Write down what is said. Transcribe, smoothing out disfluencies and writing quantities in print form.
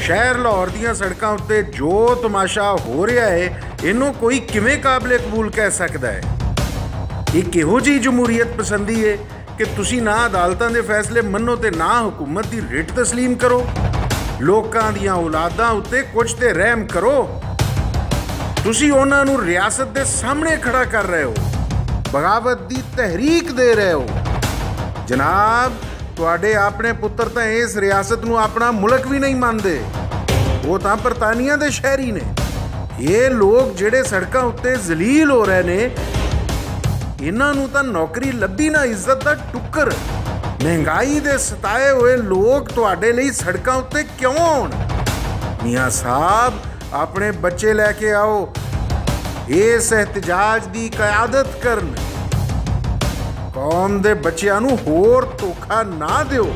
शहर लाहौर ਦੀਆਂ ਸੜਕਾਂ ਉੱਤੇ ਜੋ ਤਮਾਸ਼ਾ ਹੋ ਰਿਹਾ ਹੈ ਇਹਨੂੰ ਕੋਈ ਕਿਵੇਂ ਕਾਬਲੇ ਕਬੂਲ ਕਹਿ ਸਕਦਾ ਹੈ। ਇਹ ਕਿਹੋ ਜਿਹੀ ਜਮਹੂਰੀਅਤ ਪਸੰਦੀ ਹੈ ਕਿ ਤੁਸੀਂ ਨਾ ਅਦਾਲਤਾਂ ਦੇ ਫੈਸਲੇ ਮੰਨੋ ਤੇ ਨਾ ਹਕੂਮਤ ਦੀ ਰਿਟ ਤਸਲੀਮ ਕਰੋ। ਲੋਕਾਂ ਦੀਆਂ ਔਲਾਦਾਂ ਉੱਤੇ ਕੁਝ ਤੇ ਰਹਿਮ ਕਰੋ। ਤੁਸੀਂ ਉਹਨਾਂ ਨੂੰ ਰਿਆਸਤ ਦੇ ਸਾਹਮਣੇ ਖੜਾ ਕਰ ਰਹੇ ਹੋ, ਬਗਾਵਤ ਦੀ ਤਹਿਰੀਕ ਦੇ ਰਹੇ ਹੋ। ਜਨਾਬ, ਤੁਹਾਡੇ ਆਪਣੇ ਪੁੱਤਰ ਤਾਂ ਇਸ ਰਿਆਸਤ ਨੂੰ ਆਪਣਾ ਮੁਲਕ ਵੀ ਨਹੀਂ ਮੰਨਦੇ, ਉਹ ਤਾਂ ਬਰਤਾਨੀਆ ਦੇ ਸ਼ਹਿਰੀ ਨੇ। ਇਹ ਲੋਕ ਜਿਹੜੇ ਸੜਕਾਂ ਉੱਤੇ ਜ਼ਲੀਲ ਹੋ ਰਹੇ ਨੇ, ਇਹਨਾਂ ਨੂੰ ਤਾਂ ਨੌਕਰੀ ਲੱਭੀ ਨਾ ਇੱਜ਼ਤ ਦਾ ਟੁੱਕਰ। ਮਹਿੰਗਾਈ ਦੇ ਸਤਾਏ ਹੋਏ ਲੋਕ ਤੁਹਾਡੇ ਲਈ ਸੜਕਾਂ ਉੱਤੇ ਕਿਉਂ ਆਉਣ? ਮੀਆਂ ਸਾਹਿਬ, ਆਪਣੇ ਬੱਚੇ ਲੈ ਕੇ ਆਓ, ਇਸ ਇhtਜਾਜ ਦੀ ਕਿਆਦਤ ਕਰਨ। ਕੌਮ ਦੇ ਬੱਚਿਆਂ ਨੂੰ ਹੋਰ ਧੋਖਾ ਨਾ ਦਿਓ।